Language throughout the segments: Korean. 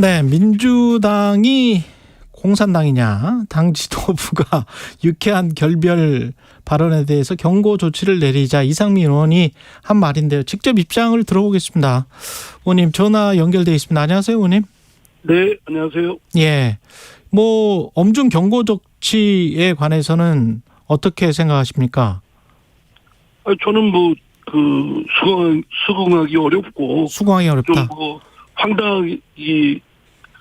네, 민주당이 공산당이냐, 당 지도부가 유쾌한 결별 발언에 대해서 경고 조치를 내리자 이상민 의원이 한 말인데요. 직접 입장을 들어보겠습니다. 의원님 전화 연결돼 있습니다. 안녕하세요, 의원님. 네, 안녕하세요. 예, 뭐 엄중 경고 조치에 관해서는 어떻게 생각하십니까? 저는 뭐 수긍하기 어렵고 수긍하기 어렵다. 좀 황당하기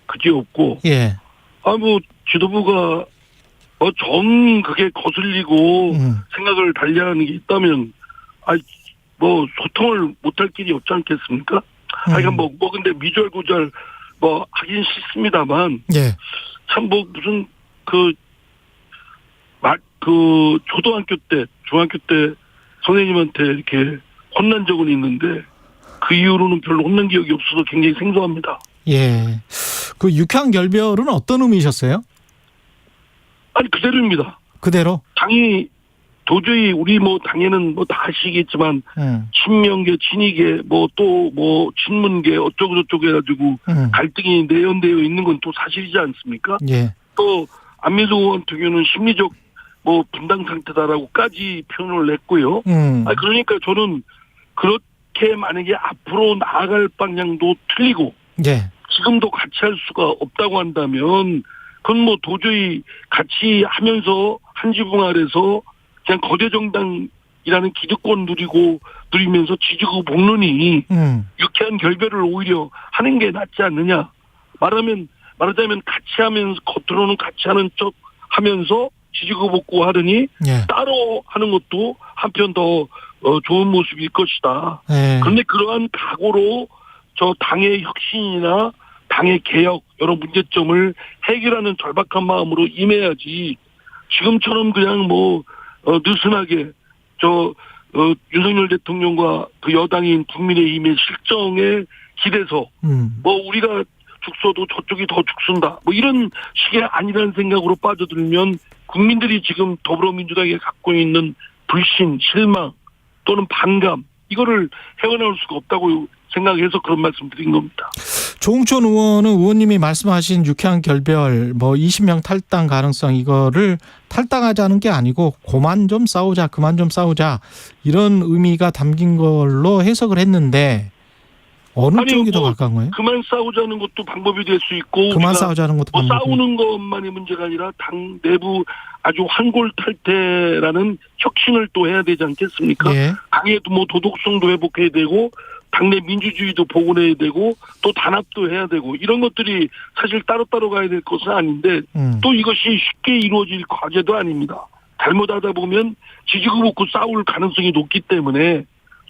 그지없고. 예. 지도부가 그게 거슬리고 생각을 달리하는 게 있다면 소통을 못할 길이 없지 않겠습니까? 근데 미절구절 하긴 싫습니다만. 예. 참 무슨 초등학교 때, 중학교 때 선생님한테 이렇게 혼난 적은 있는데 그 이후로는 별로 혼난 기억이 없어서 굉장히 생소합니다. 예. 그 유쾌한 결별은 어떤 의미셨어요? 그대로입니다. 그대로? 당이 도저히 우리 당에는 다 아시겠지만 친명계, 친이계, 친문계 어쩌고저쩌고 해가지고 갈등이 내연되어 있는 건 또 사실이지 않습니까? 예. 또 안민석 의원 같은 경우는 심리적 분당 상태다라고까지 표현을 냈고요. 그러니까 저는 그렇게 만약에 앞으로 나아갈 방향도 틀리고 예. 지금도 같이 할 수가 없다고 한다면 그건 도저히 같이 하면서 한 지붕 아래서 그냥 거대 정당이라는 기득권 누리면서 지지고 볶느니 유쾌한 결별을 오히려 하는 게 낫지 않느냐. 말하자면 같이 하면서 겉으로는 같이 하는 척 하면서 지지고 볶고 하더니 예. 따로 하는 것도 한편 더 좋은 모습일 것이다. 예. 그런데 그러한 각오로 저 당의 혁신이나 당의 개혁 여러 문제점을 해결하는 절박한 마음으로 임해야지 지금처럼 그냥 느슨하게 윤석열 대통령과 그 여당인 국민의힘의 실정에 기대서 우리가 죽서도 저쪽이 더 죽순다 이런 식의 아니라는 생각으로 빠져들면 국민들이 지금 더불어민주당에 갖고 있는 불신, 실망 또는 반감 이거를 헤어나올 수가 없다고 생각해서 그런 말씀 드린 겁니다. 조응천 의원은 의원님이 말씀하신 유쾌한 결별 20명 탈당 가능성 이거를 탈당하자는 게 아니고 그만 좀 싸우자 그만 좀 싸우자 이런 의미가 담긴 걸로 해석을 했는데 어느 쪽이 더 가까운 거예요? 그만 싸우자는 것도 방법이 될 수 있고 그만 싸우자는 것도 방법이 싸우는 것만이 문제가 아니라 당 내부 아주 환골탈태라는 혁신을 또 해야 되지 않겠습니까? 예. 당에도 도덕성도 회복해야 되고 당내 민주주의도 복원해야 되고 또 단합도 해야 되고 이런 것들이 사실 따로따로 가야 될 것은 아닌데 또 이것이 쉽게 이루어질 과제도 아닙니다. 잘못하다 보면 지지고 볶고 싸울 가능성이 높기 때문에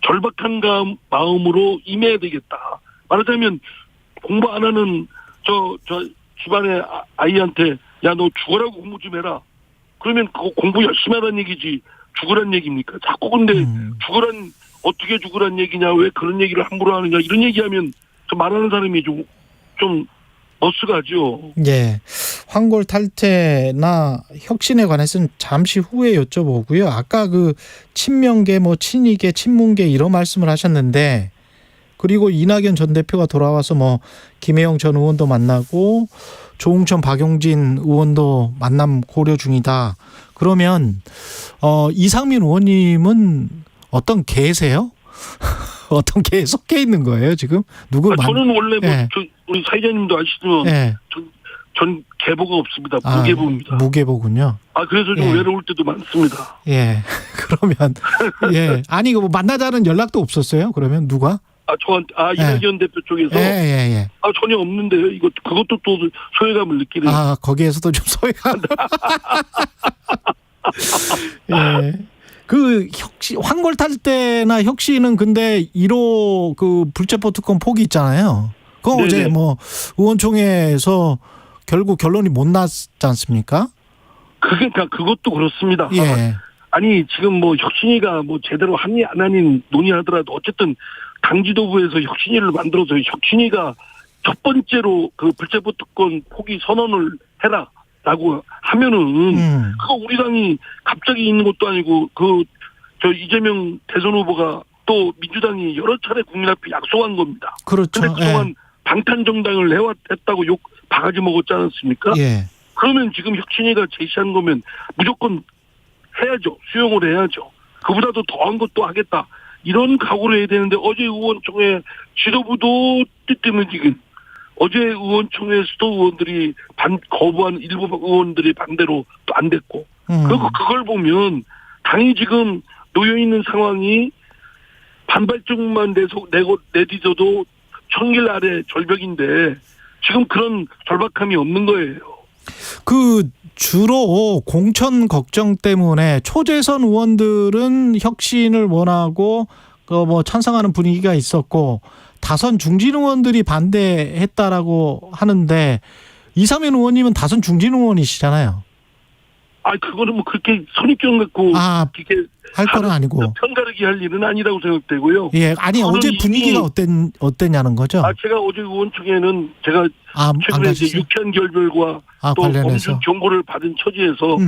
절박한 마음으로 임해야 되겠다. 말하자면 공부 안 하는 저 집안의 아이한테 야 너 죽어라고 공부 좀 해라. 그러면 그거 공부 열심히 하라는 얘기지 죽으란 얘기입니까? 자꾸 근데 어떻게 죽으란 얘기냐 왜 그런 얘기를 함부로 하느냐 이런 얘기하면 말하는 사람이 좀 머쓱하죠. 예. 황골 탈퇴나 혁신에 관해서는 잠시 후에 여쭤보고요. 아까 친명계, 친이계, 친문계 이런 말씀을 하셨는데 그리고 이낙연 전 대표가 돌아와서 김혜영 전 의원도 만나고 조응천, 박용진 의원도 만남 고려 중이다. 그러면 이상민 의원님은 어떤 개세요? 어떤 개에 속해 있는 거예요 지금? 저는 원래 우리 사회자님도 아시지만 전 계보가 없습니다. 무계보입니다. 무계보군요. 그래서 좀 외로울 때도 많습니다. 예. 그러면 아니 만나자는 연락도 없었어요? 그러면 누가? 저한테 이낙연 대표 쪽에서 전혀 없는데요. 그것도 또 소외감을 느끼네요. 거기에서도 좀 소외감. 예. 황골 탈퇴나 혁신은 근데 1호 불체포 특권 포기 있잖아요. 그거 어제 의원총회에서 결국 결론이 못 났지 않습니까? 그러니까 그것도 그렇습니다. 예. 지금 혁신위가 제대로 하니 안 하니 논의하더라도 어쨌든 당 지도부에서 혁신위를 만들어서 혁신위가 첫 번째로 불체포 특권 포기 선언을 해라라고 하면은 그거 우리 당이 갑자기 있는 것도 아니고 이재명 대선 후보가 또 민주당이 여러 차례 국민 앞에 약속한 겁니다. 그렇죠. 그런데 그동안 방탄정당을 했다고 욕 바가지 먹었지 않았습니까? 예. 그러면 지금 혁신위가 제시한 거면 무조건 해야죠. 수용을 해야죠. 그보다도 더한 것도 하겠다. 이런 각오를 해야 되는데 어제 의원총회 지도부도 뜨뜨미지근 어제 의원총회에서도 의원들이 거부한 일부 의원들이 반대로 또 안 됐고 그걸 보면 당이 지금 놓여 있는 상황이 반발쪽만 내딛어도 천길 아래 절벽인데 지금 그런 절박함이 없는 거예요. 주로 공천 걱정 때문에 초재선 의원들은 혁신을 원하고 찬성하는 분위기가 있었고 다선 중진 의원들이 반대했다라고 하는데 이상민 의원님은 다선 중진 의원이시잖아요. 그거는 뭐 그렇게 선입견 갖고 그렇게 할 건 아니고 편가르기 할 일은 아니라고 생각되고요. 예, 아니 어제 분위기가 어땠냐는 거죠. 제가 어제 의원총회는 제가 최근에 이제 유쾌한 결별과 또 관련해서 엄중 경고를 받은 처지에서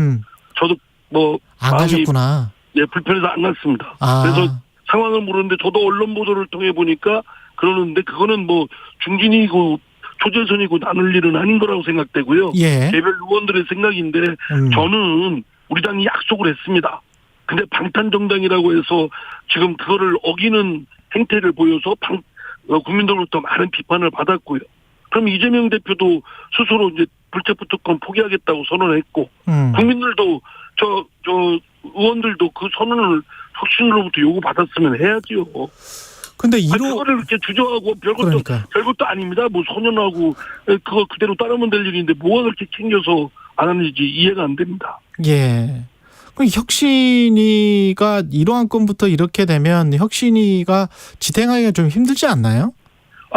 저도 안 가셨구나. 예, 불편해서 안 갔습니다. 그래서 상황을 모르는데 저도 언론 보도를 통해 보니까 그러는데 그거는 중진이고 초재선이고 나눌 일은 아닌 거라고 생각되고요. 예. 개별 의원들의 생각인데 저는 우리 당이 약속을 했습니다. 근데 방탄정당이라고 해서 지금 그거를 어기는 행태를 보여서 국민들로부터 많은 비판을 받았고요. 그럼 이재명 대표도 스스로 이제 불체포 특권 포기하겠다고 선언했고 국민들도 저 의원들도 그 선언을 혁신으로부터 요구받았으면 해야지요. 근데 그거를 이렇게 주저하고 별것도 아닙니다. 소년하고 그거 그대로 따르면 될 일인데 뭐가 그렇게 챙겨서 안 하는지 이해가 안 됩니다. 예. 그럼 혁신위가 이러한 건부터 이렇게 되면 혁신위가 지탱하기가 좀 힘들지 않나요?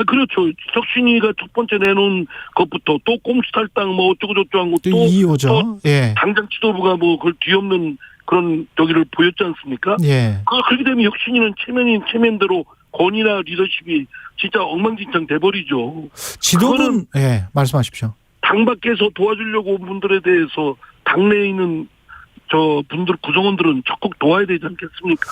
그렇죠. 혁신위가 첫 번째 내놓은 것부터 또 꼼수 탈당 어쩌고저쩌고 한 것도 2호죠. 예. 당장 지도부가 그걸 뒤엎는 그런 저기를 보였지 않습니까? 예. 그렇게 되면 혁신위는 체면대로 권위나 리더십이 진짜 엉망진창 돼버리죠. 지도부는 말씀하십시오. 당 밖에서 도와주려고 온 분들에 대해서 당내에 있는 분들 구성원들은 적극 도와야 되지 않겠습니까?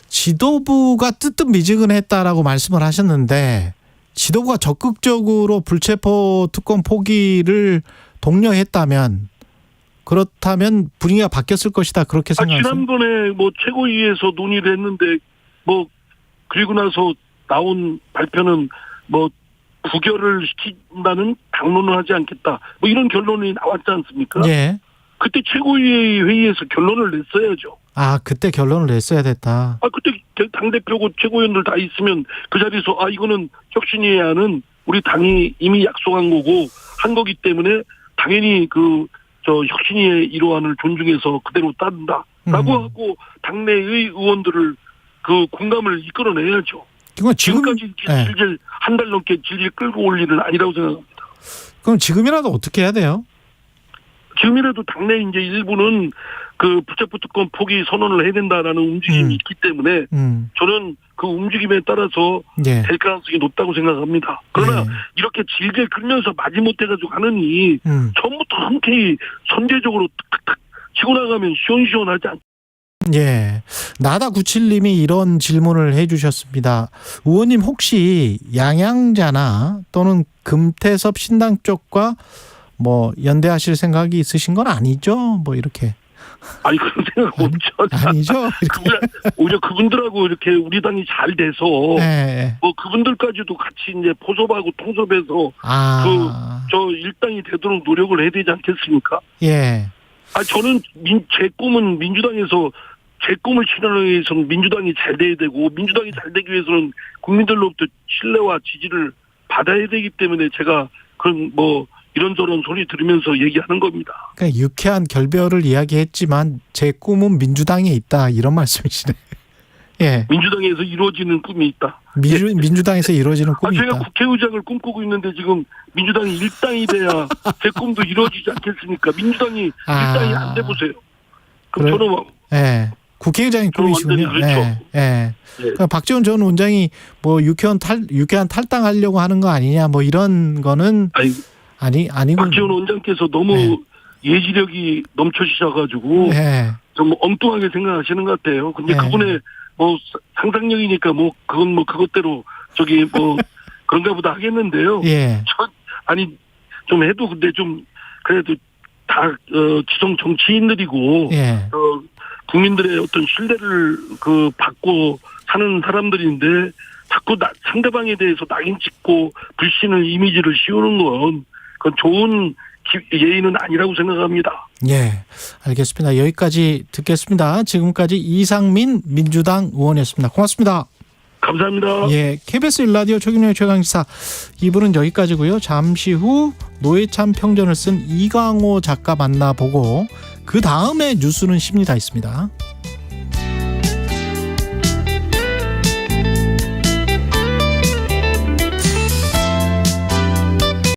지도부가 뜨뜻미지근했다라고 말씀을 하셨는데 지도부가 적극적으로 불체포 특권 포기를 독려했다면 그렇다면 분위기가 바뀌었을 것이다 그렇게 생각하세요? 지난번에 최고위에서 논의를 했는데 그리고 나서 나온 발표는 부결을 시킨다는 당론을 하지 않겠다 이런 결론이 나왔지 않습니까? 예. 그때 최고위 회의에서 결론을 냈어야죠. 그때 결론을 냈어야 됐다. 그때 당대표고 최고위원들 다 있으면 그 자리에서 이거는 혁신위안은 우리 당이 이미 약속한 거고 한 거기 때문에 당연히 혁신위의 이러한을 존중해서 그대로 따른다라고 하고 당내의 의원들을 공감을 이끌어내야죠. 지금까지 질질 한 달 넘게 질질 끌고 올 일은 아니라고 생각합니다. 그럼 지금이라도 어떻게 해야 돼요? 지금이라도 당내 이제 일부는 불체포 특권 포기 선언을 해야 된다라는 움직임이 있기 때문에 저는 그 움직임에 따라서 될 가능성이 높다고 생각합니다. 그러나 이렇게 질질 끌면서 마지못해가지고 하느니 처음부터 흔쾌히 선제적으로 탁탁탁 치고 나가면 시원시원하지 않죠. 예. 나다97님이 이런 질문을 해 주셨습니다. 의원님 혹시 양양자나 또는 금태섭 신당 쪽과 연대하실 생각이 있으신 건 아니죠? 이렇게. 그런 생각 없죠. 아니죠? 오히려 그분들하고 이렇게 우리 당이 잘 돼서 그분들까지도 같이 이제 포섭하고 통섭해서 일당이 되도록 노력을 해야 되지 않겠습니까? 예. 저는 제 꿈은 민주당에서 제 꿈을 실현하기 위해서는 민주당이 잘 돼야 되고 민주당이 잘 되기 위해서는 국민들로부터 신뢰와 지지를 받아야 되기 때문에 제가 그런 이런저런 소리 들으면서 얘기하는 겁니다. 그러니까 유쾌한 결별을 이야기했지만 제 꿈은 민주당에 있다 이런 말씀이시네. 예. 민주당에서 이루어지는 꿈이 있다. 민주당에서 이루어지는 꿈이 제가 있다. 국회의장을 꿈꾸고 있는데 지금 민주당이 일당이 돼야 제 꿈도 이루어지지 않겠습니까? 민주당이 일당이 안 돼 보세요. 그럼 저는 국회의장이 꿈이시군요. 그렇죠. 그러니까 박지원 전 원장이 유쾌한 탈당하려고 하는 거 아니냐 이런 거는 아니고 박지원 원장께서 너무 예지력이 넘쳐시셔가지고 좀 엉뚱하게 생각하시는 것 같아요. 근데 그분의 상상력이니까 그건 그것대로 그런가 보다 하겠는데요. 예. 아니 좀 해도 근데 좀 그래도 다 지성 정치인들이고 예. 국민들의 어떤 신뢰를 받고 사는 사람들인데 자꾸 상대방에 대해서 낙인 찍고 불신을 이미지를 씌우는 건 그건 좋은 예의는 아니라고 생각합니다. 예, 알겠습니다. 여기까지 듣겠습니다. 지금까지 이상민 민주당 의원이었습니다. 고맙습니다. 감사합니다. 예, KBS 1라디오 최경영의 최강시사 2부는 여기까지고요. 잠시 후 노회찬 평전을 쓴 이강호 작가 만나보고 그 다음에 뉴스는 쉽니다 있습니다.